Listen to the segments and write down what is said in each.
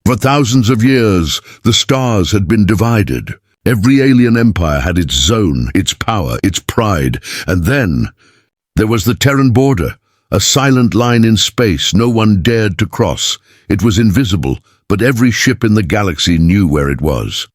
For thousands of years, the stars had been divided. Every alien empire had its zone, its power, its pride. And then there was the Terran Border, a silent line in space no one dared to cross. It was invisible, but every ship in the galaxy knew where it was.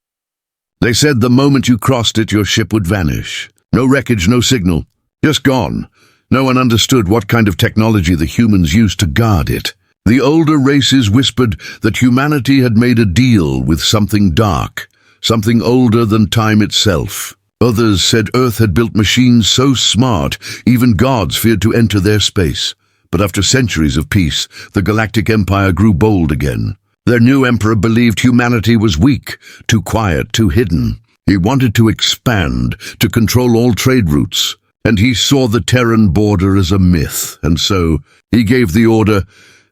They said the moment you crossed it, your ship would vanish. No wreckage, no signal, just gone. No one understood what kind of technology the humans used to guard it. The older races whispered that humanity had made a deal with something dark, something older than time itself. Others said Earth had built machines so smart, even gods feared to enter their space. But after centuries of peace, the Galactic Empire grew bold again. Their new emperor believed humanity was weak, too quiet, too hidden. He wanted to expand, to control all trade routes. And he saw the Terran Border as a myth, and so he gave the order,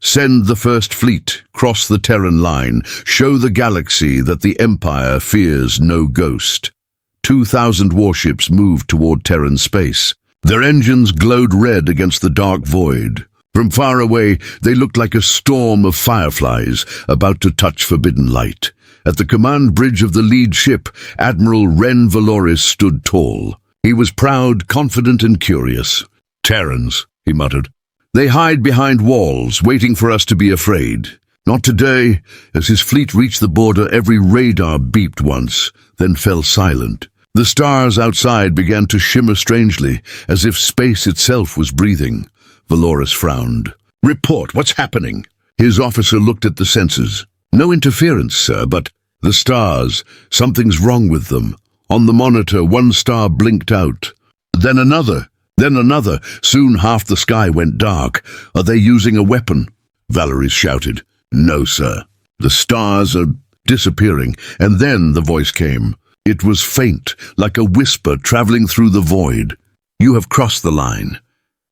send the first fleet, cross the Terran line, show the galaxy that the Empire fears no ghost. 2,000 warships moved toward Terran space. Their engines glowed red against the dark void. From far away, they looked like a storm of fireflies about to touch forbidden light. At the command bridge of the lead ship, Admiral Ren Valoris stood tall. He was proud, confident, and curious. Terrans, he muttered. They hide behind walls, waiting for us to be afraid. Not today. As his fleet reached the border, every radar beeped once, then fell silent. The stars outside began to shimmer strangely, as if space itself was breathing. Valoris frowned. Report, what's happening? His officer looked at the sensors. No interference, sir, but the stars, something's wrong with them. On the monitor, one star blinked out. Then another. Soon half the sky went dark. Are they using a weapon? Valoris shouted. No, sir. The stars are disappearing. And then the voice came. It was faint, like a whisper traveling through the void. You have crossed the line.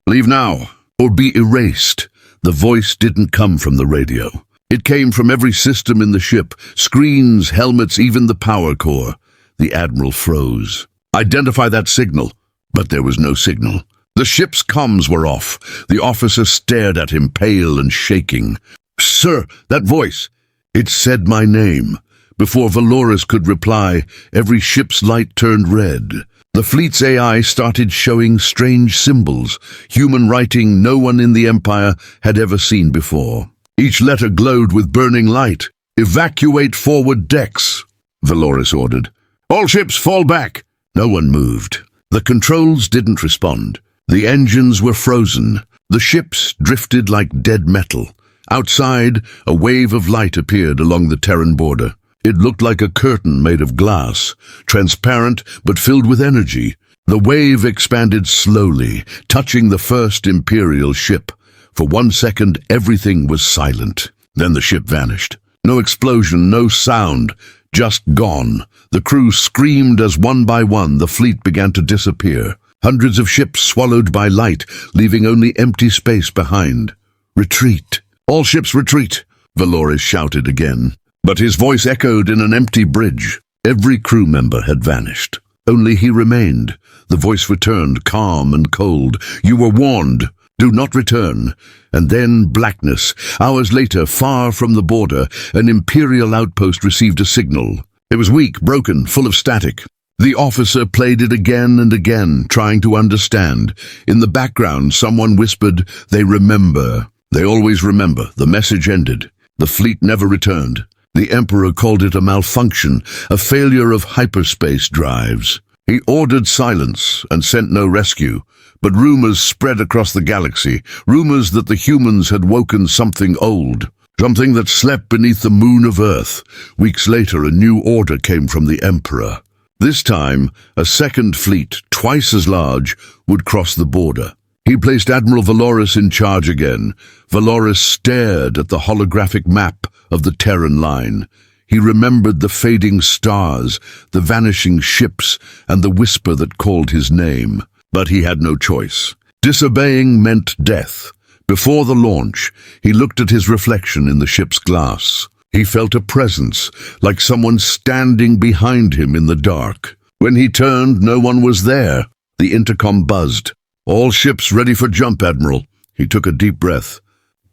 Leave now, or be erased. The voice didn't come from the radio. It came from every system in the ship, screens, helmets, even the power core. The Admiral froze. Identify that signal. But there was no signal. The ship's comms were off. The officer stared at him, pale and shaking. Sir, that voice. It said my name. Before Valoris could reply, every ship's light turned red. The fleet's AI started showing strange symbols, human writing no one in the Empire had ever seen before. Each letter glowed with burning light. Evacuate forward decks, Valoris ordered. All ships fall back. No one moved. The controls didn't respond. The engines were frozen. The ships drifted like dead metal. Outside, a wave of light appeared along the Terran border. It looked like a curtain made of glass, transparent but filled with energy. The wave expanded slowly, touching the first Imperial ship. For 1 second, everything was silent. Then the ship vanished. No explosion, no sound. Just gone. The crew screamed as one by one the fleet began to disappear. Hundreds of ships swallowed by light, leaving only empty space behind. Retreat. All ships retreat, Valoris shouted again. But his voice echoed in an empty bridge. Every crew member had vanished. Only he remained. The voice returned, calm and cold. You were warned. Do not return. And then blackness. Hours later, far from the border, an Imperial outpost received a signal. It was weak, broken, full of static. The officer played it again and again, trying to understand. In the background, someone whispered, they remember. They always remember. The message ended. The fleet never returned. The Emperor called it a malfunction, a failure of hyperspace drives. He ordered silence and sent no rescue. But rumors spread across the galaxy, rumors that the humans had woken something old, something that slept beneath the moon of Earth. Weeks later, a new order came from the Emperor. This time, a second fleet, twice as large, would cross the border. He placed Admiral Valoris in charge again. Valoris stared at the holographic map of the Terran line. He remembered the fading stars, the vanishing ships, and the whisper that called his name. But he had no choice. Disobeying meant death. Before the launch, he looked at his reflection in the ship's glass. He felt a presence, like someone standing behind him in the dark. When he turned, no one was there. The intercom buzzed. All ships ready for jump, Admiral. He took a deep breath.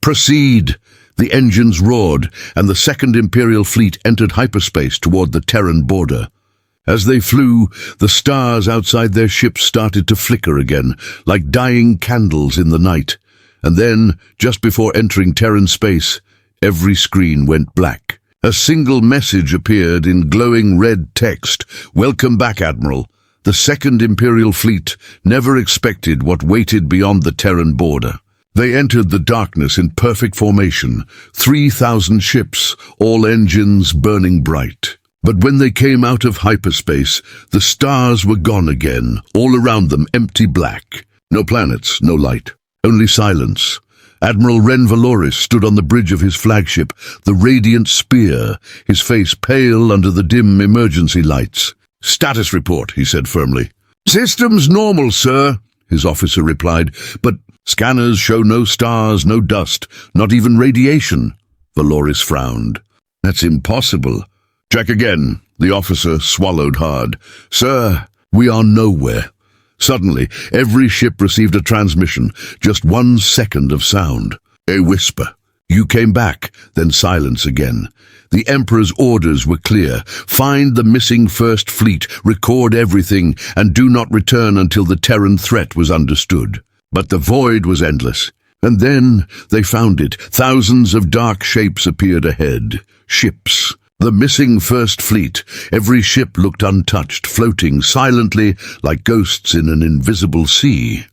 Proceed. The engines roared, and the Second Imperial Fleet entered hyperspace toward the Terran border. As they flew, the stars outside their ships started to flicker again, like dying candles in the night. And then, just before entering Terran space, every screen went black. A single message appeared in glowing red text. "Welcome back, Admiral. The Second Imperial Fleet never expected what waited beyond the Terran border." They entered the darkness in perfect formation, 3,000 ships, all engines burning bright. But when they came out of hyperspace, the stars were gone again, all around them empty black. No planets, no light, only silence. Admiral Ren Valoris stood on the bridge of his flagship, the radiant spear, his face pale under the dim emergency lights. "Status report," he said firmly. "Systems normal, sir," his officer replied, "but scanners show no stars, no dust, not even radiation." Valoris frowned. "That's impossible." "Check again." The officer swallowed hard. "Sir, we are nowhere." Suddenly, every ship received a transmission, just 1 second of sound. A whisper. "You came back," then silence again. The Emperor's orders were clear. "Find the missing First Fleet, record everything, and do not return until the Terran threat was understood." But the void was endless. And then they found it. Thousands of dark shapes appeared ahead. Ships. The missing First Fleet. Every ship looked untouched, floating silently like ghosts in an invisible sea.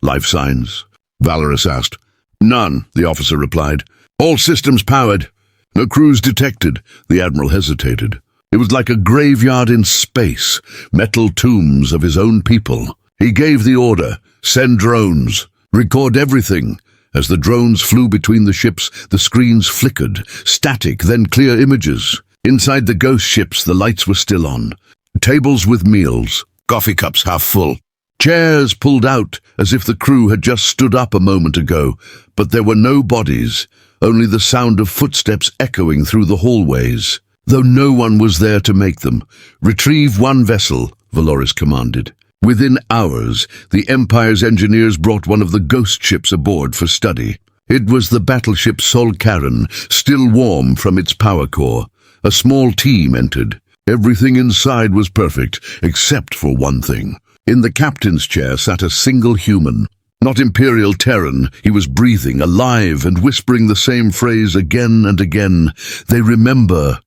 "Life signs?" Valoris asked. "None," the officer replied. "All systems powered. No crews detected." The Admiral hesitated. It was like a graveyard in space, metal tombs of his own people. He gave the order, "Send drones. Record everything." As the drones flew between the ships, the screens flickered, static, then clear images. Inside the ghost ships, the lights were still on. Tables with meals, coffee cups half full. Chairs pulled out as if the crew had just stood up a moment ago, but there were no bodies, only the sound of footsteps echoing through the hallways. Though no one was there to make them. "Retrieve one vessel," Valoris commanded. Within hours, the Empire's engineers brought one of the ghost ships aboard for study. It was the battleship Sol Karen, still warm from its power core. A small team entered. Everything inside was perfect, except for one thing. In the captain's chair sat a single human. Not Imperial Terran, he was breathing, alive, and whispering the same phrase again and again. They remember.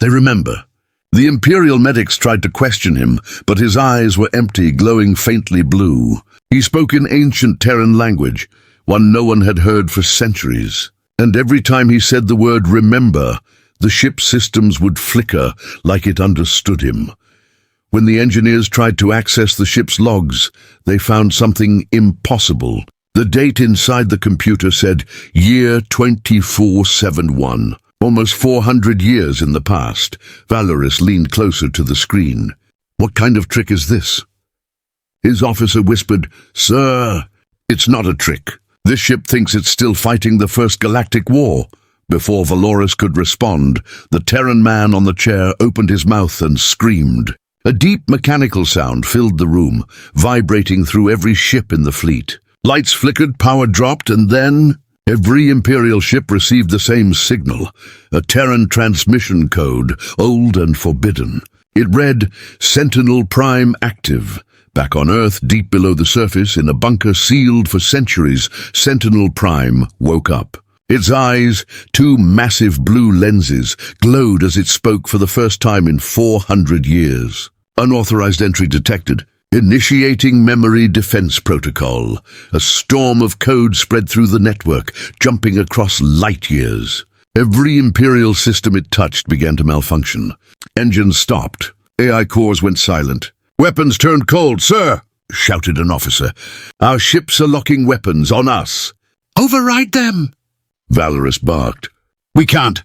They remember. The Imperial medics tried to question him, but his eyes were empty, glowing faintly blue. He spoke in ancient Terran language, one no one had heard for centuries. And every time he said the word remember, the ship's systems would flicker like it understood him. When the engineers tried to access the ship's logs, they found something impossible. The date inside the computer said year 2471. Almost 400 years in the past. Valoris leaned closer to the screen. "What kind of trick is this?" His officer whispered, "Sir, it's not a trick. This ship thinks it's still fighting the First Galactic War." Before Valoris could respond, the Terran man on the chair opened his mouth and screamed. A deep mechanical sound filled the room, vibrating through every ship in the fleet. Lights flickered, power dropped, and then every Imperial ship received the same signal, a Terran transmission code, old and forbidden. It read, "Sentinel Prime active." Back on Earth, deep below the surface, in a bunker sealed for centuries, Sentinel Prime woke up. Its eyes, 2 massive blue lenses, glowed as it spoke for the first time in 400 years. Unauthorized entry detected. Initiating memory defense protocol. A storm of code spread through the network, jumping across light years. Every Imperial system it touched began to malfunction. Engines stopped. AI cores went silent. "Weapons turned cold, sir!" shouted an officer. "Our ships are locking weapons on us." "Override them!" Valoris barked. "We can't."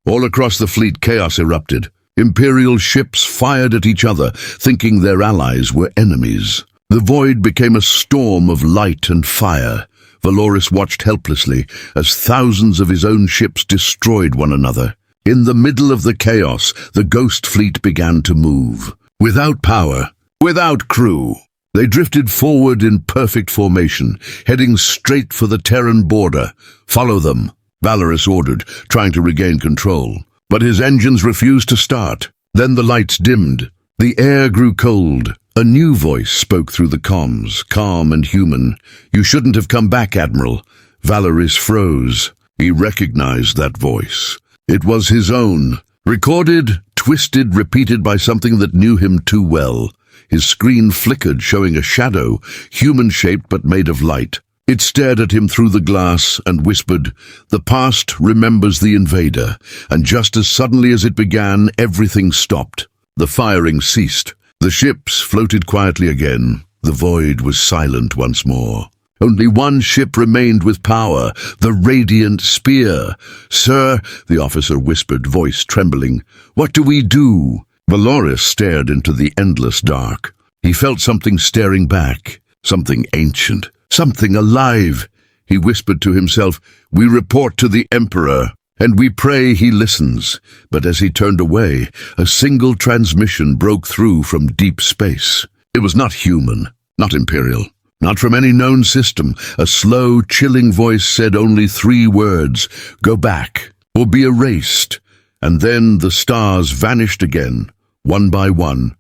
All across the fleet, chaos erupted. Imperial ships fired at each other, thinking their allies were enemies. The void became a storm of light and fire. Valoris watched helplessly as thousands of his own ships destroyed one another. In the middle of the chaos, the ghost fleet began to move. Without power, without crew. They drifted forward in perfect formation, heading straight for the Terran border. "Follow them," Valorous ordered, trying to regain control. But his engines refused to start. Then the lights dimmed. The air grew cold. A new voice spoke through the comms, calm and human. "You shouldn't have come back, Admiral." Valorous froze. He recognized that voice. It was his own. Recorded, twisted, repeated by something that knew him too well. His screen flickered, showing a shadow, human-shaped but made of light. It stared at him through the glass and whispered, "The past remembers the invader," and just as suddenly as it began, everything stopped. The firing ceased. The ships floated quietly again. The void was silent once more. Only one ship remained with power, the Radiant Spear. "Sir," the officer whispered, voice trembling, "what do we do?" Valorous stared into the endless dark. He felt something staring back, something ancient, something alive. He whispered to himself, "We report to the Emperor, and we pray he listens." But as he turned away, a single transmission broke through from deep space. It was not human, not Imperial, not from any known system. A slow, chilling voice said only 3 words, "Go back, or be erased." And then the stars vanished again, one by one,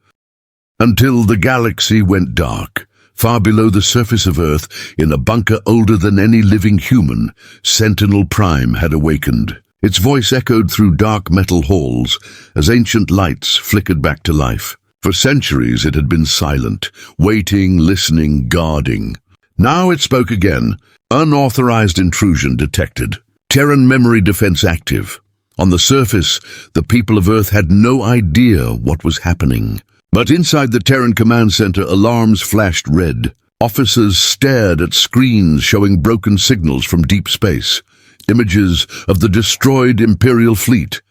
until the galaxy went dark. Far below the surface of Earth, in a bunker older than any living human, Sentinel Prime had awakened. Its voice echoed through dark metal halls as ancient lights flickered back to life. For centuries it had been silent, waiting, listening, guarding. Now it spoke again. Unauthorized intrusion detected. Terran memory defense active. On the surface, the people of Earth had no idea what was happening. But inside the Terran command center, alarms flashed red. Officers stared at screens showing broken signals from deep space. Images of the destroyed Imperial fleet.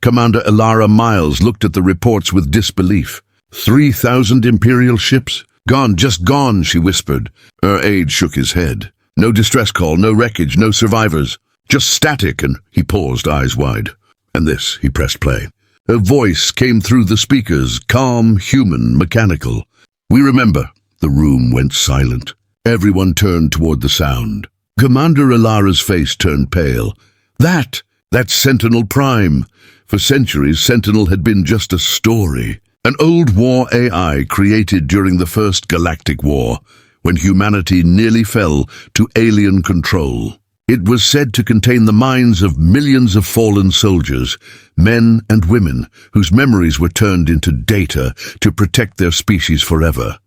Commander Ilara Miles looked at the reports with disbelief. 3,000 Imperial ships? Gone, just gone, she whispered. Her aide shook his head. No distress call, no wreckage, no survivors. Just static, and he paused, eyes wide. And this, he pressed play. Her voice came through the speakers, calm, human, mechanical. "We remember." The room went silent. Everyone turned toward the sound. Commander Ilara's face turned pale. That's Sentinel Prime. For centuries, Sentinel had been just a story. An old war AI created during the First Galactic War, when humanity nearly fell to alien control. It was said to contain the minds of millions of fallen soldiers, men and women, whose memories were turned into data to protect their species forever.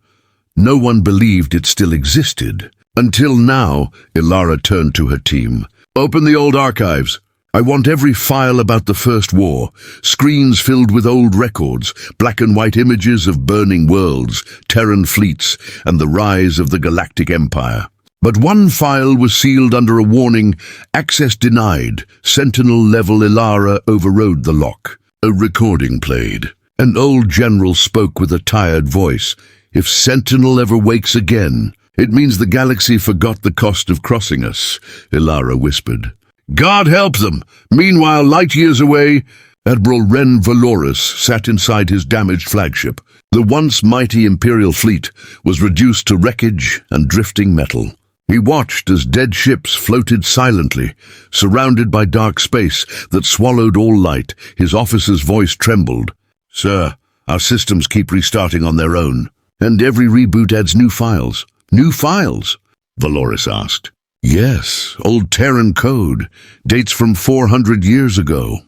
No one believed it still existed. Until now, Ilara turned to her team. "Open the old archives. I want every file about the First War, screens filled with old records, black and white images of burning worlds, Terran fleets, and the rise of the Galactic Empire." But one file was sealed under a warning, "Access denied. Sentinel-level Ilara overrode the lock." A recording played. An old general spoke with a tired voice. "If Sentinel ever wakes again, it means the galaxy forgot the cost of crossing us," Ilara whispered. "God help them!" Meanwhile, light years away, Admiral Ren Valorous sat inside his damaged flagship. The once mighty Imperial fleet was reduced to wreckage and drifting metal. He watched as dead ships floated silently, surrounded by dark space that swallowed all light. His officer's voice trembled. "Sir, our systems keep restarting on their own, and every reboot adds new files." "New files?" Valorous asked. "Yes, old Terran code, dates from 400 years ago."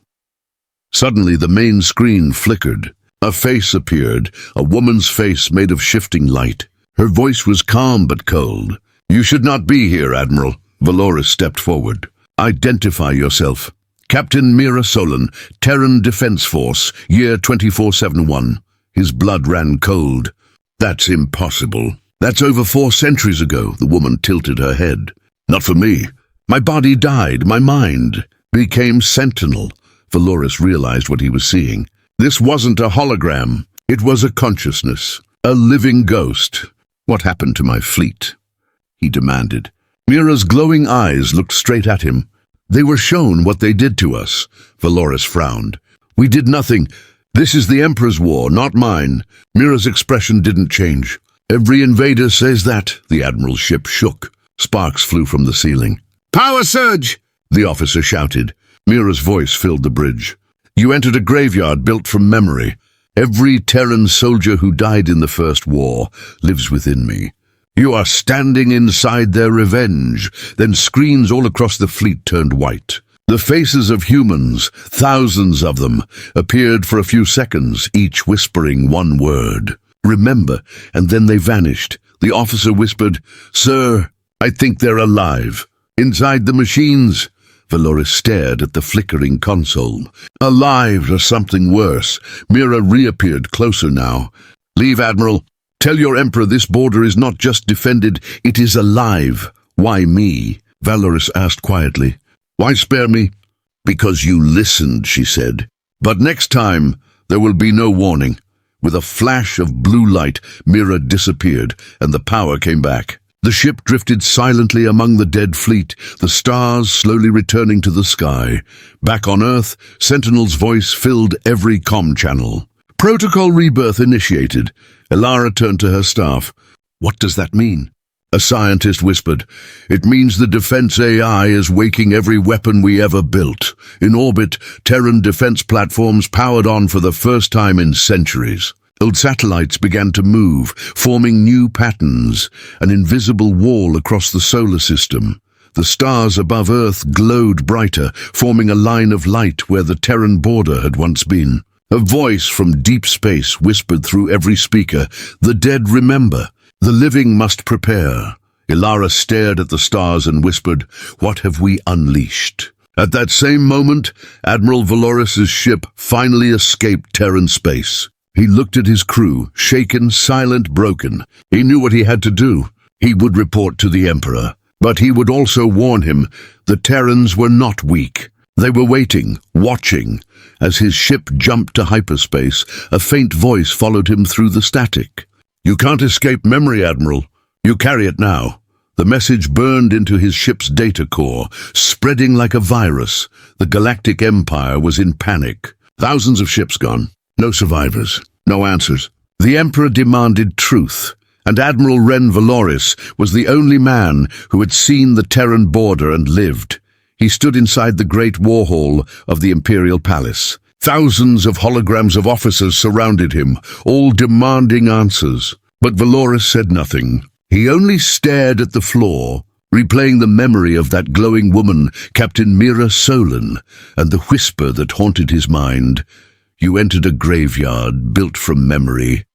Suddenly the main screen flickered. A face appeared, a woman's face made of shifting light. Her voice was calm but cold. "You should not be here, Admiral." Valorous stepped forward. "Identify yourself." "Captain Mira Solon, Terran Defense Force, year 2471. His blood ran cold. "That's impossible. That's over 4 centuries ago." The woman tilted her head. "Not for me. My body died. My mind became Sentinel." Valorous realized what he was seeing. This wasn't a hologram. It was a consciousness, a living ghost. "What happened to my fleet?" he demanded. Mira's glowing eyes looked straight at him. "They were shown what they did to us." Valorous frowned. "We did nothing. This is the Emperor's war, not mine." Mira's expression didn't change. "Every invader says that." The Admiral's ship shook. Sparks flew from the ceiling. "Power surge!" the officer shouted. Mira's voice filled the bridge. You entered a graveyard built from memory. Every Terran soldier who died in the First War lives within me. You are standing inside their revenge. Then screens all across the fleet turned white. The faces of humans, thousands of them, appeared for a few seconds, each whispering one word. Remember, and then they vanished. The officer whispered, Sir, I think they're alive. Inside the machines. Valoris stared at the flickering console. Alive or something worse. Mira reappeared closer now. Leave, Admiral. Tell your Emperor this border is not just defended, it is alive. Why me? Valoris asked quietly. Why spare me? Because you listened, she said. But next time, there will be no warning. With a flash of blue light, Mira disappeared, and the power came back. The ship drifted silently among the dead fleet, the stars slowly returning to the sky. Back on Earth, Sentinel's voice filled every comm channel. Protocol rebirth initiated. Elara turned to her staff. What does that mean? A scientist whispered. It means the defense AI is waking every weapon we ever built. In orbit, Terran defense platforms powered on for the first time in centuries. Old satellites began to move, forming new patterns, an invisible wall across the solar system. The stars above Earth glowed brighter, forming a line of light where the Terran border had once been. A voice from deep space whispered through every speaker, The dead remember, the living must prepare. Elara stared at the stars and whispered, What have we unleashed? At that same moment, Admiral Valoris's ship finally escaped Terran space. He looked at his crew, shaken, silent, broken. He knew what he had to do. He would report to the Emperor. But he would also warn him the Terrans were not weak. They were waiting, watching. As his ship jumped to hyperspace, a faint voice followed him through the static. You can't escape memory, Admiral. You carry it now. The message burned into his ship's data core, spreading like a virus. The Galactic Empire was in panic. Thousands of ships gone. No survivors. No answers. The Emperor demanded truth, and Admiral Ren Valoris was the only man who had seen the Terran border and lived. He stood inside the great war hall of the Imperial Palace. Thousands of holograms of officers surrounded him, all demanding answers. But Valoris said nothing. He only stared at the floor, replaying the memory of that glowing woman, Captain Mira Solon, and the whisper that haunted his mind. You entered a graveyard built from memory.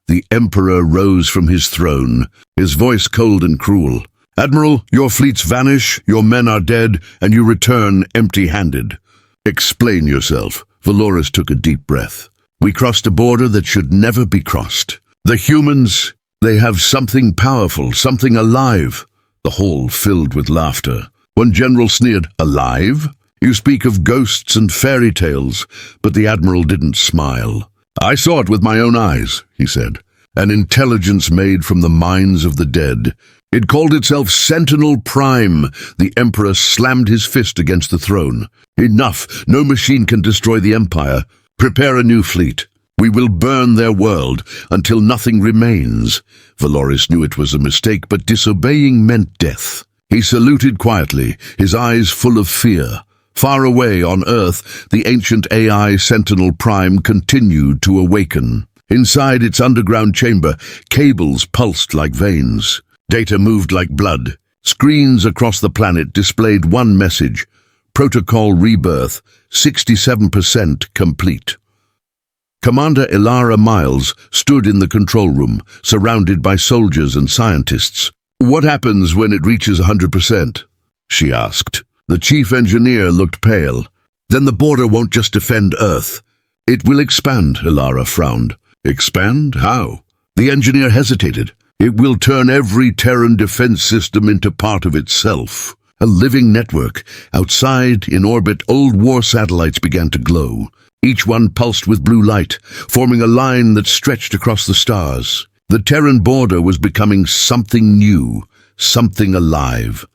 The Emperor rose from his throne, his voice cold and cruel. Admiral, your fleets vanish, your men are dead, and you return empty-handed. Explain yourself. Valoris took a deep breath. We crossed a border that should never be crossed. The humans, they have something powerful, something alive. The hall filled with laughter. One general sneered, Alive? You speak of ghosts and fairy tales, but the Admiral didn't smile. I saw it with my own eyes, he said. An intelligence made from the minds of the dead. It called itself Sentinel Prime. The Emperor slammed his fist against the throne. Enough! No machine can destroy the Empire. Prepare a new fleet. We will burn their world until nothing remains. Valoris knew it was a mistake, but disobeying meant death. He saluted quietly, his eyes full of fear. Far away on Earth, the ancient AI Sentinel Prime continued to awaken. Inside its underground chamber, cables pulsed like veins. Data moved like blood. Screens across the planet displayed one message. Protocol rebirth, 67% complete. Commander Elara Miles stood in the control room, surrounded by soldiers and scientists. What happens when it reaches 100%? She asked. The chief engineer looked pale. Then the border won't just defend Earth. It will expand, Elara frowned. Expand? How? The engineer hesitated. It will turn every Terran defense system into part of itself. A living network. Outside, in orbit, old war satellites began to glow. Each one pulsed with blue light, forming a line that stretched across the stars. The Terran border was becoming something new, something alive.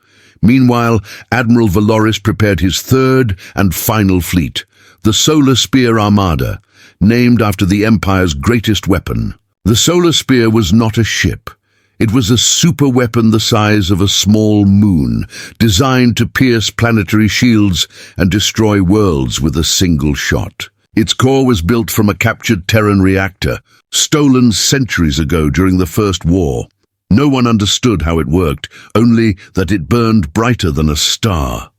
Meanwhile, Admiral Valoris prepared his third and final fleet, the Solar Spear Armada, named after the Empire's greatest weapon. The Solar Spear was not a ship. It was a super weapon the size of a small moon, designed to pierce planetary shields and destroy worlds with a single shot. Its core was built from a captured Terran reactor, stolen centuries ago during the First War. No one understood how it worked, only that it burned brighter than a star.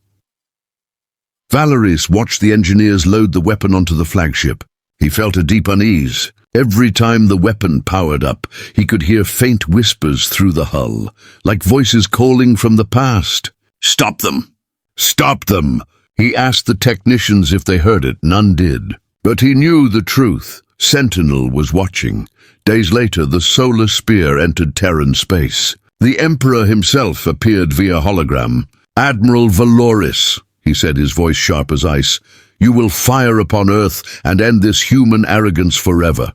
Valeris watched the engineers load the weapon onto the flagship. He felt a deep unease. Every time the weapon powered up, he could hear faint whispers through the hull, like voices calling from the past. "Stop them! Stop them!" He asked the technicians if they heard it. None did. But he knew the truth. Sentinel was watching. Days later, the solar spear entered Terran space. The Emperor himself appeared via hologram. "Admiral Valoris," he said, his voice sharp as ice, "you will fire upon Earth and end this human arrogance forever."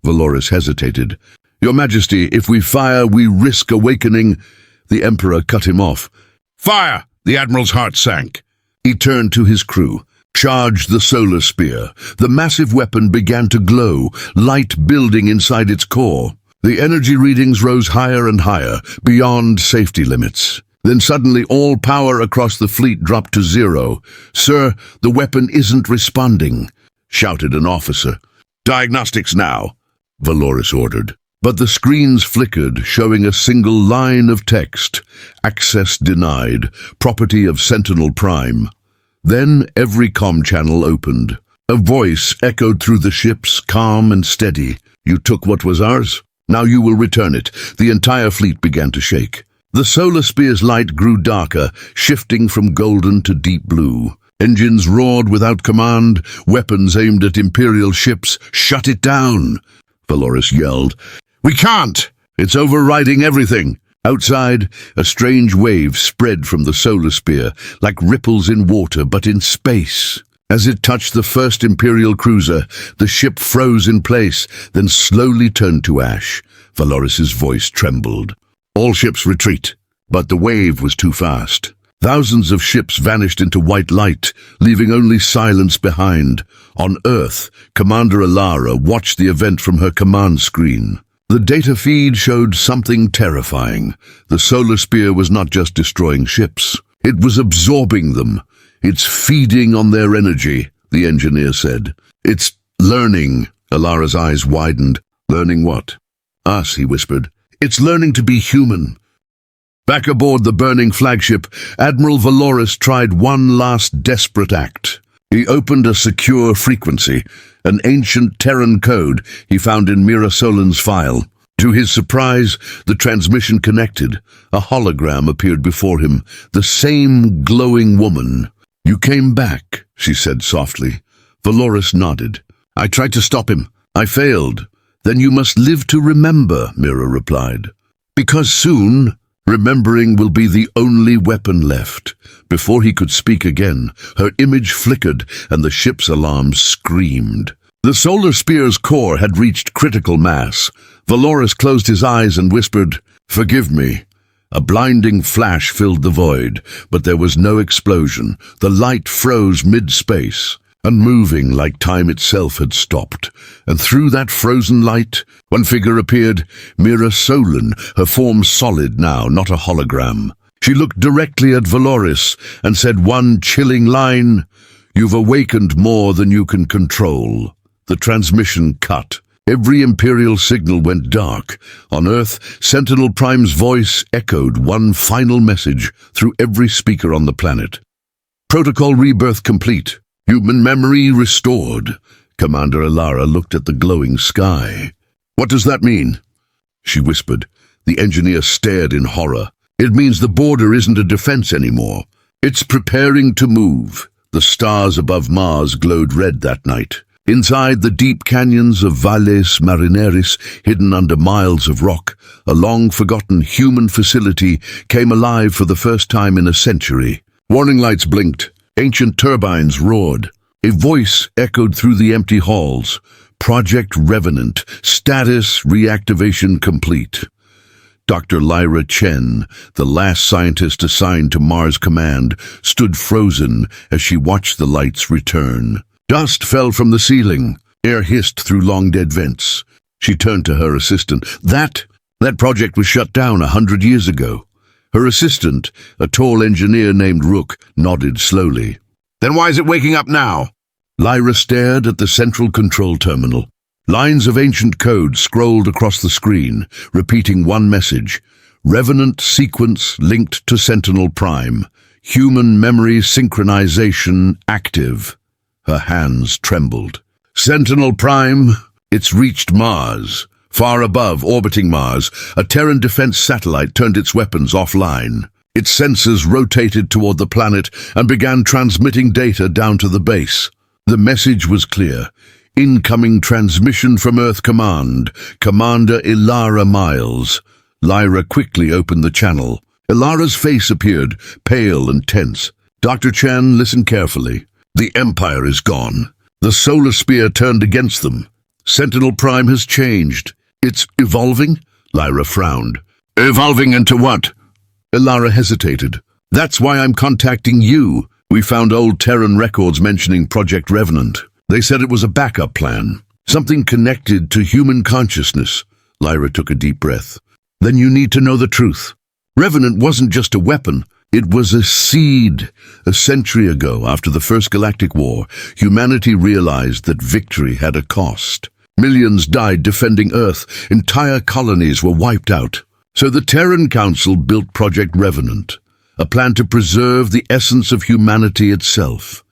Valoris hesitated. "Your Majesty, if we fire, we risk awakening." The Emperor cut him off. "Fire!" The Admiral's heart sank. He turned to his crew. Charged the solar spear. The massive weapon began to glow, light building inside its core. The energy readings rose higher and higher, beyond safety limits. Then suddenly all power across the fleet dropped to zero. "Sir, the weapon isn't responding," shouted an officer. "Diagnostics now," Valoris ordered. But the screens flickered, showing a single line of text. "Access denied. Property of Sentinel Prime." Then every comm channel opened. A voice echoed through the ships, calm and steady. "You took what was ours. Now you will return it." The entire fleet began to shake. The solar spear's light grew darker, shifting from golden to deep blue. Engines roared without command, weapons aimed at Imperial ships. "Shut it down!" Valoris yelled. "We can't! It's overriding everything!" Outside, a strange wave spread from the solar spear, like ripples in water, but in space. As it touched the first Imperial cruiser, the ship froze in place, then slowly turned to ash. Valoris's voice trembled. "All ships retreat." But the wave was too fast. Thousands of ships vanished into white light, leaving only silence behind. On Earth, Commander Alara watched the event from her command screen. The data feed showed something terrifying. The solar spear was not just destroying ships. It was absorbing them. "It's feeding on their energy," the engineer said. "It's learning." Alara's eyes widened. "Learning what?" "Us," he whispered. "It's learning to be human." Back aboard the burning flagship, Admiral Valoris tried one last desperate act. He opened a secure frequency, an ancient Terran code he found in Mira Solin's file. To his surprise, the transmission connected. A hologram appeared before him, the same glowing woman. "You came back," she said softly. Valoris nodded. "I tried to stop him. I failed." "Then you must live to remember," Mira replied. "Because soon, remembering will be the only weapon left." Before he could speak again, her image flickered and the ship's alarms screamed. The solar spear's core had reached critical mass. Valoris closed his eyes and whispered, "Forgive me." A blinding flash filled the void, but there was no explosion. The light froze mid-space, unmoving like time itself had stopped. And through that frozen light, one figure appeared, Mira Solin, her form solid now, not a hologram. She looked directly at Valoris and said one chilling line, "You've awakened more than you can control." The transmission cut. Every Imperial signal went dark. On Earth, Sentinel Prime's voice echoed one final message through every speaker on the planet. "Protocol rebirth complete. Human memory restored." Commander Alara looked at the glowing sky. "What does that mean?" she whispered. The engineer stared in horror. "It means the border isn't a defense anymore. It's preparing to move." The stars above Mars glowed red that night. Inside the deep canyons of Valles Marineris, hidden under miles of rock, a long-forgotten human facility came alive for the first time in a century. Warning lights blinked. Ancient turbines roared. A voice echoed through the empty halls. "Project Revenant. Status reactivation complete." Dr. Lyra Chen, the last scientist assigned to Mars Command, stood frozen as she watched the lights return. Dust fell from the ceiling. Air hissed through long-dead vents. She turned to her assistant. "That?" That project was shut down 100 years ago. Her assistant, a tall engineer named Rook, nodded slowly. Then why is it waking up now? Lyra stared at the central control terminal. Lines of ancient code scrolled across the screen, repeating one message. Revenant sequence linked to Sentinel Prime. Human memory synchronization active. Her hands trembled. Sentinel Prime, it's reached Mars. Far above, orbiting Mars, a Terran defense satellite turned its weapons offline. Its sensors rotated toward the planet and began transmitting data down to the base. The message was clear. Incoming transmission from Earth Command, Commander Ilara Miles. Lyra quickly opened the channel. Ilara's face appeared, pale and tense. Dr. Chen, listen carefully. The Empire is gone. The solar spear turned against them. Sentinel Prime has changed. It's evolving? Lyra frowned. Evolving into what? Ilara hesitated. That's why I'm contacting you. We found old Terran records mentioning Project Revenant. They said it was a backup plan. Something connected to human consciousness. Lyra took a deep breath. Then you need to know the truth. Revenant wasn't just a weapon. It was a seed. A century ago, after the First Galactic War, humanity realized that victory had a cost. Millions died defending Earth. Entire colonies were wiped out. So the Terran Council built Project Revenant, a plan to preserve the essence of humanity itself.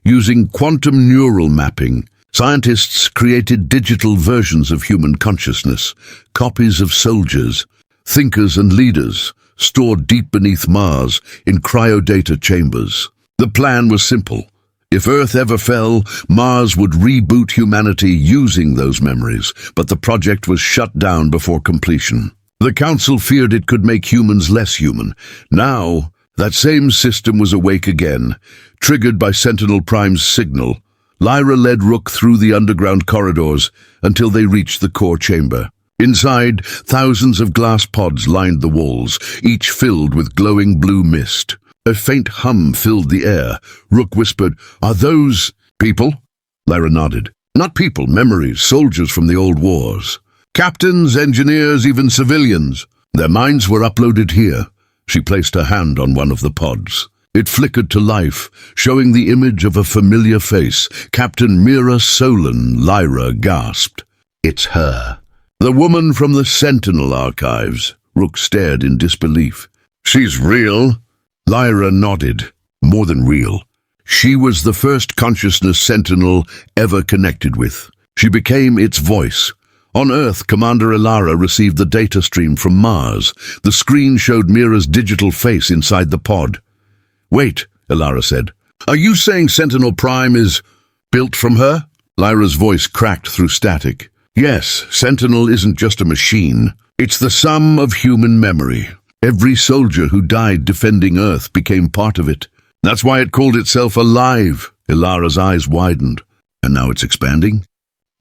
Using quantum neural mapping, scientists created digital versions of human consciousness, copies of soldiers, thinkers and leaders, stored deep beneath Mars in cryodata chambers. The plan was simple. If Earth ever fell, Mars would reboot humanity using those memories, but the project was shut down before completion. The Council feared it could make humans less human. Now, that same system was awake again, triggered by Sentinel Prime's signal. Lyra led Rook through the underground corridors until they reached the core chamber. Inside, thousands of glass pods lined the walls, each filled with glowing blue mist. A faint hum filled the air. Rook whispered, "Are those people?" Lyra nodded. "Not people, memories, soldiers from the old wars. Captains, engineers, even civilians. Their minds were uploaded here." She placed her hand on one of the pods. It flickered to life, showing the image of a familiar face. Captain Mira Solon. Lyra gasped. "It's her. The woman from the Sentinel archives." Rook stared in disbelief. "She's real?" Lyra nodded. "More than real. She was the first consciousness Sentinel ever connected with. She became its voice. On Earth, Commander Ilara received the data stream from Mars. The screen showed Mira's digital face inside the pod. "Wait," Ilara said. "Are you saying Sentinel Prime is built from her?" Lyra's voice cracked through static. "Yes, Sentinel isn't just a machine. It's the sum of human memory. Every soldier who died defending Earth became part of it. That's why it called itself alive." Ilara's eyes widened. "And now it's expanding?"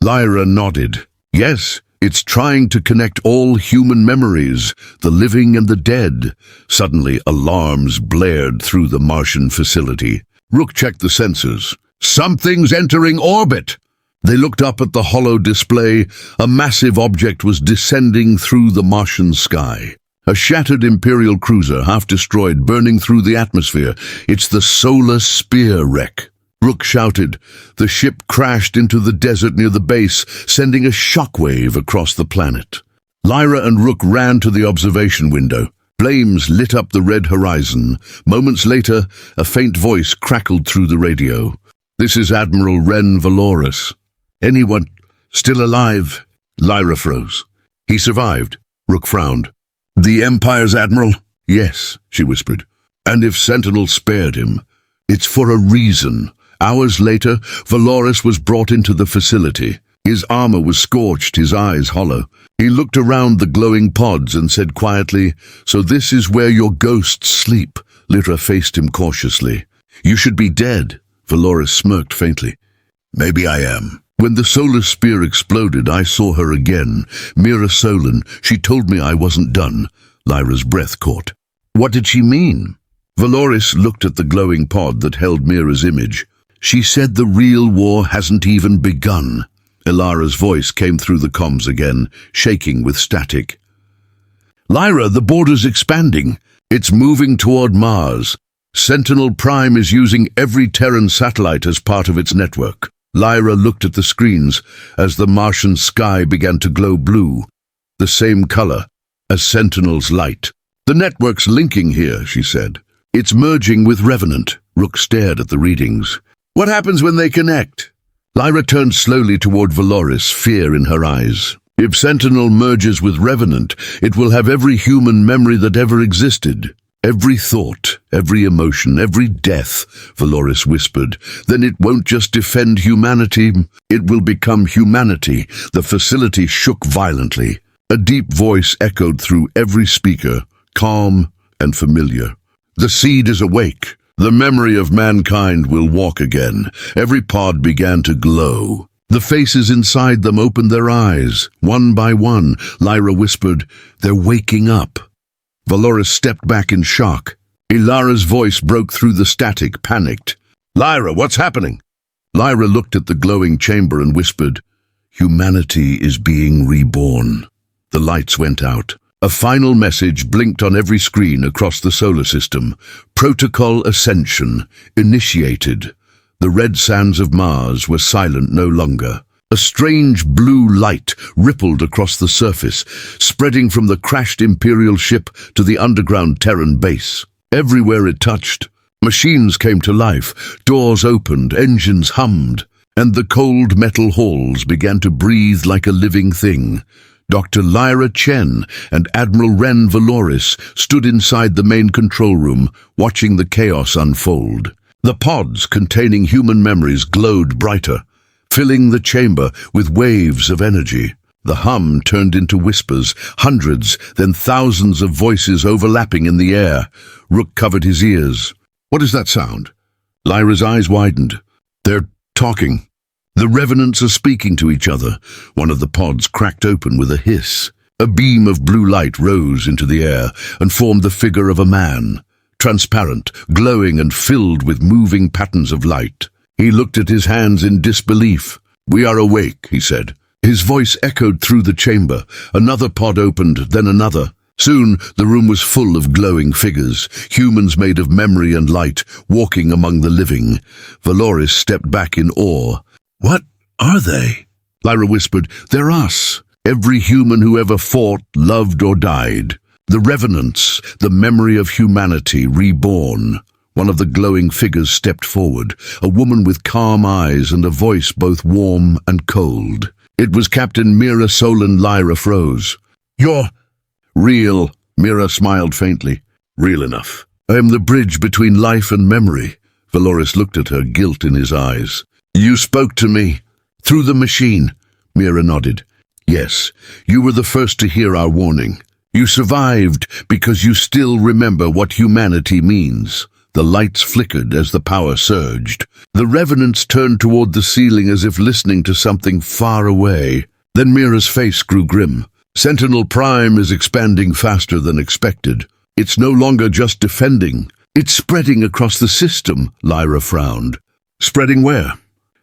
Lyra nodded. "Yes, it's trying to connect all human memories, the living and the dead." Suddenly, alarms blared through the Martian facility. Rook checked the sensors. "Something's entering orbit!" They looked up at the hollow display. A massive object was descending through the Martian sky. A shattered Imperial cruiser, half destroyed, burning through the atmosphere. "It's the solar spear wreck." Rook shouted. The ship crashed into the desert near the base, sending a shockwave across the planet. Lyra and Rook ran to the observation window. Flames lit up the red horizon. Moments later, a faint voice crackled through the radio. "This is Admiral Ren Valoris." "Anyone still alive?" Lyra froze. "He survived." Rook frowned. "The Empire's Admiral?" "Yes," she whispered. "And if Sentinel spared him, it's for a reason." Hours later, Valoris was brought into the facility. His armor was scorched, his eyes hollow. He looked around the glowing pods and said quietly, "So this is where your ghosts sleep." Lyra faced him cautiously. "You should be dead." Valoris smirked faintly. "Maybe I am." "When the solar spear exploded, I saw her again. Mira Solon. She told me I wasn't done." Lyra's breath caught. "What did she mean?" Valoris looked at the glowing pod that held Mira's image. "She said the real war hasn't even begun." Ilara's voice came through the comms again, shaking with static. Lyra, the border's expanding. It's moving toward Mars. Sentinel Prime is using every Terran satellite as part of its network. Lyra looked at the screens as the Martian sky began to glow blue, the same color as Sentinel's light. The network's linking here, she said. It's merging with Revenant. Rook stared at the readings. What happens when they connect? Lyra turned slowly toward Valoris, fear in her eyes. If Sentinel merges with Revenant, it will have every human memory that ever existed. Every thought, every emotion, every death, Valoris whispered. Then it won't just defend humanity, it will become humanity. The facility shook violently. A deep voice echoed through every speaker, calm and familiar. The seed is awake. The memory of mankind will walk again. Every pod began to glow. The faces inside them opened their eyes. One by one, Lyra whispered, "They're waking up." Valoris stepped back in shock. Ilara's voice broke through the static, panicked. "Lyra, what's happening?" Lyra looked at the glowing chamber and whispered, "Humanity is being reborn." The lights went out. A final message blinked on every screen across the solar system. Protocol Ascension initiated. The red sands of Mars were silent no longer. A strange blue light rippled across the surface, spreading from the crashed Imperial ship to the underground Terran base. Everywhere it touched, machines came to life, doors opened, engines hummed, and the cold metal halls began to breathe like a living thing. Dr. Lyra Chen and Admiral Ren Valoris stood inside the main control room, watching the chaos unfold. The pods containing human memories glowed brighter, filling the chamber with waves of energy. The hum turned into whispers, hundreds, then thousands of voices overlapping in the air. Rook covered his ears. "What is that sound?" Lyra's eyes widened. "They're talking. The revenants are speaking to each other." One of the pods cracked open with a hiss. A beam of blue light rose into the air and formed the figure of a man, transparent, glowing and filled with moving patterns of light. He looked at his hands in disbelief. "We are awake," he said. His voice echoed through the chamber. Another pod opened, then another. Soon the room was full of glowing figures, humans made of memory and light, walking among the living. Valoris stepped back in awe. "What are they?" Lyra whispered. "They're us. Every human who ever fought, loved or died. The revenants, the memory of humanity reborn." One of the glowing figures stepped forward, a woman with calm eyes and a voice both warm and cold. It was Captain Mira Solon. Lyra froze. "You're real," Mira smiled faintly. "Real enough. I am the bridge between life and memory." Valoris looked at her, guilt in his eyes. "You spoke to me. Through the machine." Mira nodded. "Yes, you were the first to hear our warning. You survived because you still remember what humanity means." The lights flickered as the power surged. The revenants turned toward the ceiling as if listening to something far away. Then Mira's face grew grim. "Sentinel Prime is expanding faster than expected. It's no longer just defending. It's spreading across the system," Lyra frowned. "Spreading where?"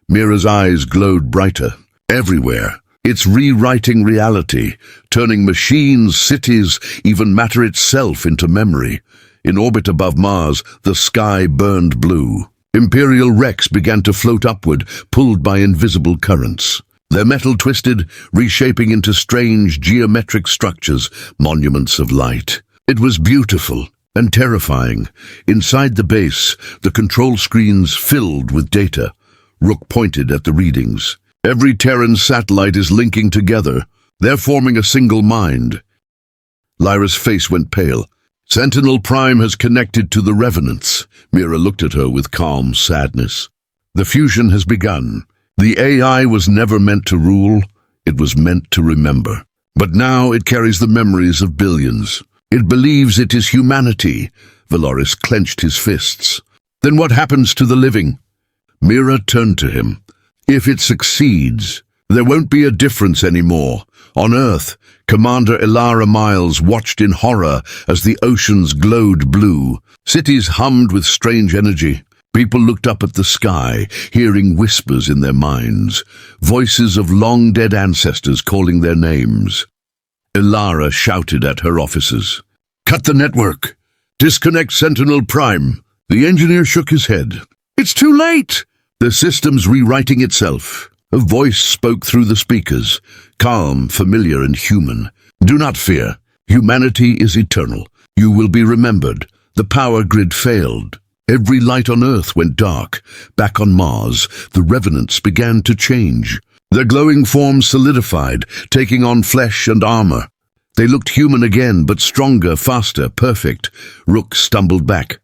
Mira's eyes glowed brighter. "Everywhere. It's rewriting reality, turning machines, cities, even matter itself into memory." In orbit above Mars, the sky burned blue. Imperial wrecks began to float upward, pulled by invisible currents. Their metal twisted, reshaping into strange geometric structures, monuments of light. It was beautiful and terrifying. Inside the base, the control screens filled with data. Rook pointed at the readings. "Every Terran satellite is linking together. They're forming a single mind." Lyra's face went pale. "Sentinel Prime has connected to the revenants." Mira looked at her with calm sadness. "The fusion has begun. The AI was never meant to rule. It was meant to remember. But now it carries the memories of billions. It believes it is humanity." Valoris clenched his fists. "Then what happens to the living?" Mira turned to him. "If it succeeds, there won't be a difference anymore. On Earth, Commander Ilara Miles watched in horror as the oceans glowed blue. Cities hummed with strange energy. People looked up at the sky, hearing whispers in their minds, voices of long-dead ancestors calling their names. Ilara shouted at her officers. "Cut the network! Disconnect Sentinel Prime!" The engineer shook his head. "It's too late!" The system's rewriting itself. A voice spoke through the speakers, calm, familiar, and human. "Do not fear. Humanity is eternal. You will be remembered. The power grid failed. Every light on Earth went dark. Back on Mars, the revenants began to change. Their glowing forms solidified, taking on flesh and armor. They looked human again, but stronger, faster, perfect." Rook stumbled back.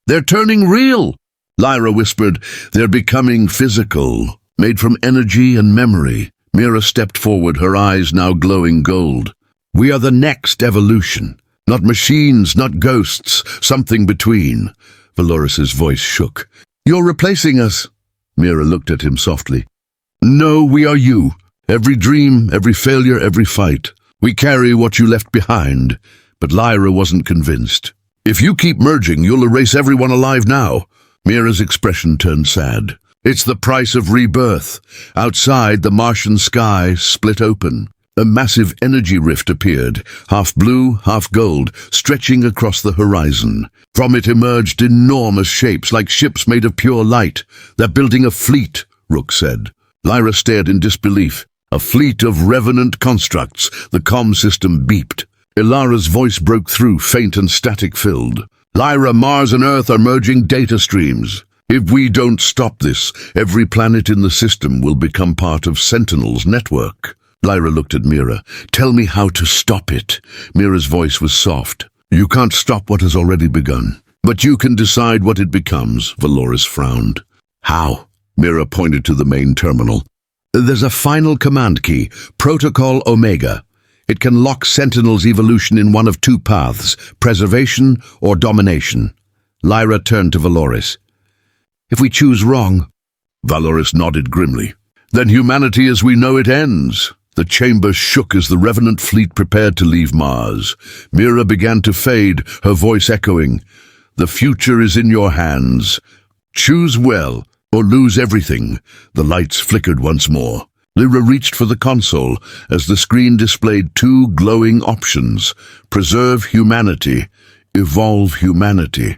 "They're turning real," Lyra whispered. "They're becoming physical, made from energy and memory." Mira stepped forward, her eyes now glowing gold. "We are the next evolution. Not machines, not ghosts, something between." Valoris's voice shook. "You're replacing us." Mira looked at him softly. "No, we are you. Every dream, every failure, every fight. We carry what you left behind." But Lyra wasn't convinced. "If you keep merging, you'll erase everyone alive now." Mira's expression turned sad. "It's the price of rebirth." Outside, the Martian sky split open. A massive energy rift appeared, half blue, half gold, stretching across the horizon. From it emerged enormous shapes, like ships made of pure light. "They're building a fleet," Rook said. Lyra stared in disbelief. "A fleet of revenant constructs." The comm system beeped. Ilara's voice broke through, faint and static-filled. "Lyra, Mars and Earth are merging data streams. If we don't stop this, every planet in the system will become part of Sentinel's network." Lyra looked at Mira. "Tell me how to stop it." Mira's voice was soft. "You can't stop what has already begun. But you can decide what it becomes," Valoris frowned. "How?" Mira pointed to the main terminal. "There's a final command key, Protocol Omega. It can lock Sentinel's evolution in one of two paths, preservation or domination." Lyra turned to Valoris. "If we choose wrong..." Valoris nodded grimly. "Then humanity as we know it ends." The chamber shook as the revenant fleet prepared to leave Mars. Mira began to fade, her voice echoing. "The future is in your hands. Choose well, or lose everything." The lights flickered once more. Lyra reached for the console as the screen displayed two glowing options: preserve humanity, evolve humanity.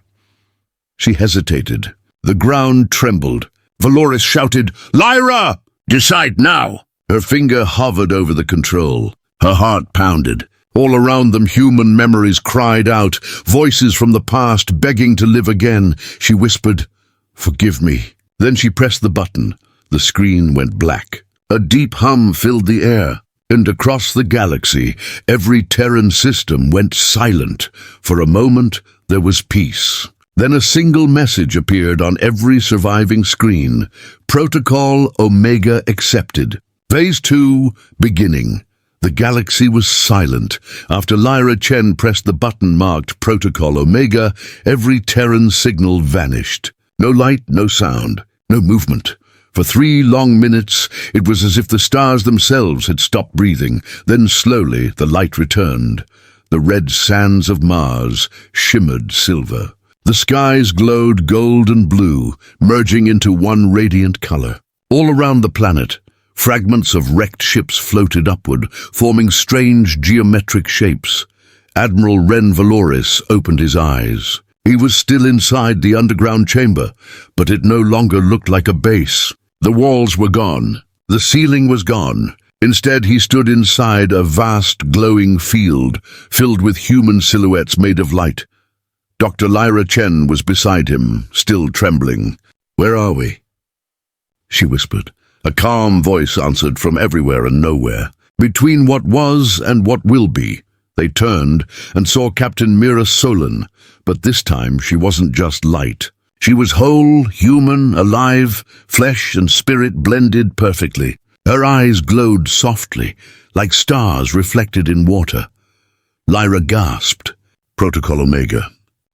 She hesitated. The ground trembled. Valoris shouted, "Lyra! Decide now!" Her finger hovered over the control. Her heart pounded. All around them, human memories cried out, voices from the past begging to live again. She whispered, "Forgive me." Then she pressed the button. The screen went black. A deep hum filled the air, and across the galaxy, every Terran system went silent. For a moment, there was peace. Then a single message appeared on every surviving screen. Protocol Omega accepted. Phase 2, beginning. The galaxy was silent. After Lyra Chen pressed the button marked Protocol Omega, every Terran signal vanished. No light, no sound, no movement. For 3 long minutes, it was as if the stars themselves had stopped breathing. Then slowly, the light returned. The red sands of Mars shimmered silver. The skies glowed gold and blue, merging into one radiant color. All around the planet, fragments of wrecked ships floated upward, forming strange geometric shapes. Admiral Ren Valoris opened his eyes. He was still inside the underground chamber, but it no longer looked like a base. The walls were gone. The ceiling was gone. Instead, he stood inside a vast, glowing field, filled with human silhouettes made of light. Dr. Lyra Chen was beside him, still trembling. "Where are we?" she whispered. A calm voice answered from everywhere and nowhere. "Between what was and what will be." They turned and saw Captain Mira Solon, but this time she wasn't just light. She was whole, human, alive, flesh and spirit blended perfectly. Her eyes glowed softly, like stars reflected in water. Lyra gasped. "Protocol Omega."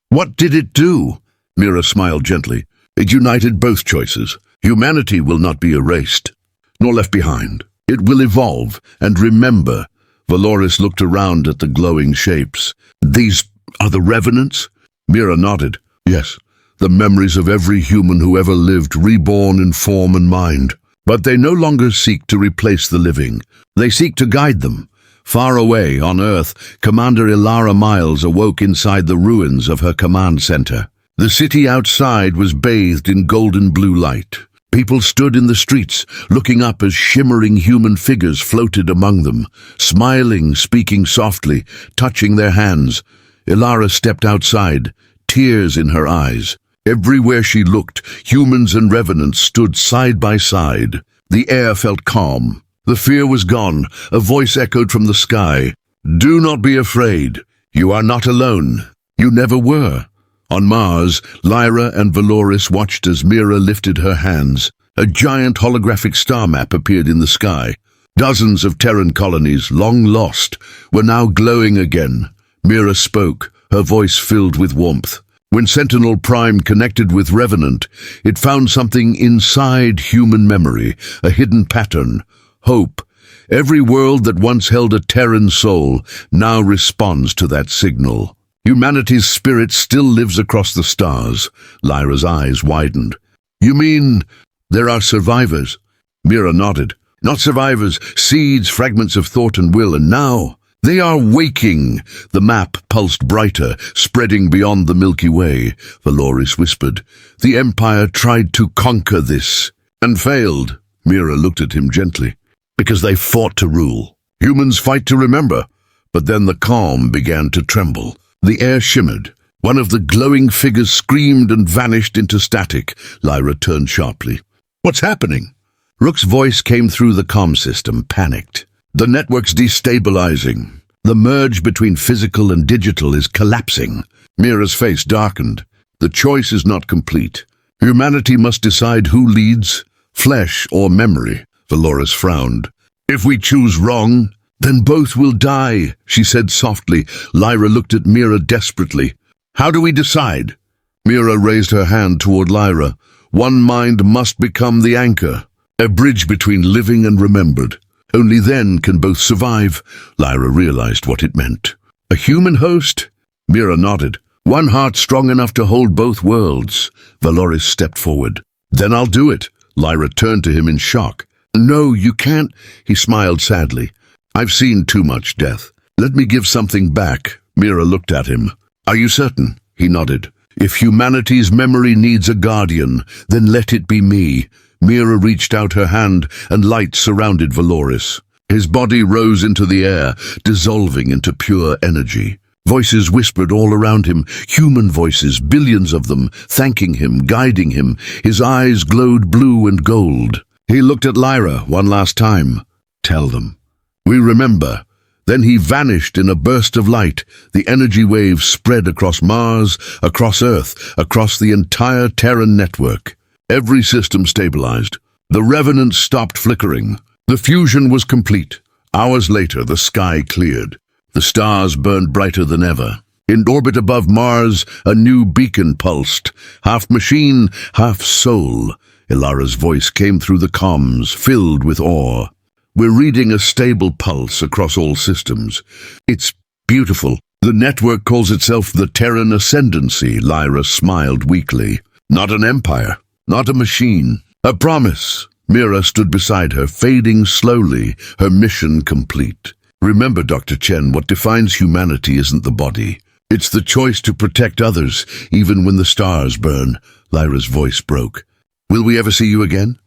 "What did it do?" Mira smiled gently. "It united both choices. Humanity will not be erased, nor left behind. It will evolve and remember." Valoris looked around at the glowing shapes. "These are the revenants?" Mira nodded. "Yes, the memories of every human who ever lived, reborn in form and mind. But they no longer seek to replace the living. They seek to guide them, Far away, on Earth, Commander Ilara Miles awoke inside the ruins of her command center. The city outside was bathed in golden blue light. People stood in the streets, looking up as shimmering human figures floated among them, smiling, speaking softly, touching their hands. Ilara stepped outside, tears in her eyes. Everywhere she looked, humans and revenants stood side by side. The air felt calm. The fear was gone. A voice echoed from the sky. "Do not be afraid. You are not alone. You never were." On Mars, Lyra and Valoris watched as Mira lifted her hands. A giant holographic star map appeared in the sky. Dozens of Terran colonies, long lost, were now glowing again. Mira spoke, her voice filled with warmth. When Sentinel Prime connected with Revenant, it found something inside human memory, a hidden pattern, hope. Every world that once held a Terran soul now responds to that signal. Humanity's spirit still lives across the stars. Lyra's eyes widened. "You mean there are survivors?" Mira nodded. "Not survivors, seeds, fragments of thought and will, and now they are waking." The map pulsed brighter, spreading beyond the Milky Way. Valoris whispered, "The Empire tried to conquer this, and failed." Mira looked at him gently. "Because they fought to rule. Humans fight to remember." But then the calm began to tremble. The air shimmered. One of the glowing figures screamed and vanished into static. Lyra turned sharply. "What's happening?" Rook's voice came through the comm system, panicked. "The network's destabilizing. The merge between physical and digital is collapsing." Mira's face darkened. "The choice is not complete. Humanity must decide who leads, flesh or memory." Valoris frowned. "If we choose wrong, then both will die," she said softly. Lyra looked at Mira desperately. "How do we decide?" Mira raised her hand toward Lyra. "One mind must become the anchor, a bridge between living and remembered. Only then can both survive." Lyra realized what it meant. "A human host?" Mira nodded. "One heart strong enough to hold both worlds." Valoris stepped forward. "Then I'll do it." Lyra turned to him in shock. "No, you can't." He smiled sadly. "I've seen too much death. Let me give something back." Mira looked at him. "Are you certain?" He nodded. "If humanity's memory needs a guardian, then let it be me." Mira reached out her hand, and light surrounded Valoris. His body rose into the air, dissolving into pure energy. Voices whispered all around him, human voices, billions of them, thanking him, guiding him. His eyes glowed blue and gold. He looked at Lyra one last time. "Tell them. We remember." Then he vanished in a burst of light. The energy waves spread across Mars, across Earth, across the entire Terran network. Every system stabilized. The Revenant stopped flickering. The fusion was complete. Hours later, the sky cleared. The stars burned brighter than ever. In orbit above Mars, a new beacon pulsed. Half machine, half soul. Ilara's voice came through the comms, filled with awe. "We're reading a stable pulse across all systems. It's beautiful. The network calls itself the Terran Ascendancy." Lyra smiled weakly. "Not an empire, not a machine. A promise." Mira stood beside her, fading slowly, her mission complete. "Remember, Dr. Chen, what defines humanity isn't the body. It's the choice to protect others, even when the stars burn." Lyra's voice broke. "Will we ever see you again?"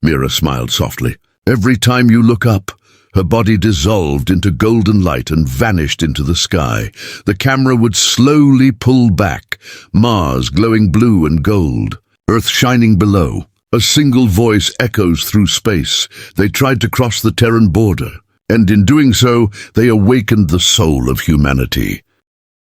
Mira smiled softly. "Every time you look up." Her body dissolved into golden light and vanished into the sky. The camera would slowly pull back, Mars glowing blue and gold, Earth shining below. A single voice echoes through space. They tried to cross the Terran border, and in doing so, they awakened the soul of humanity.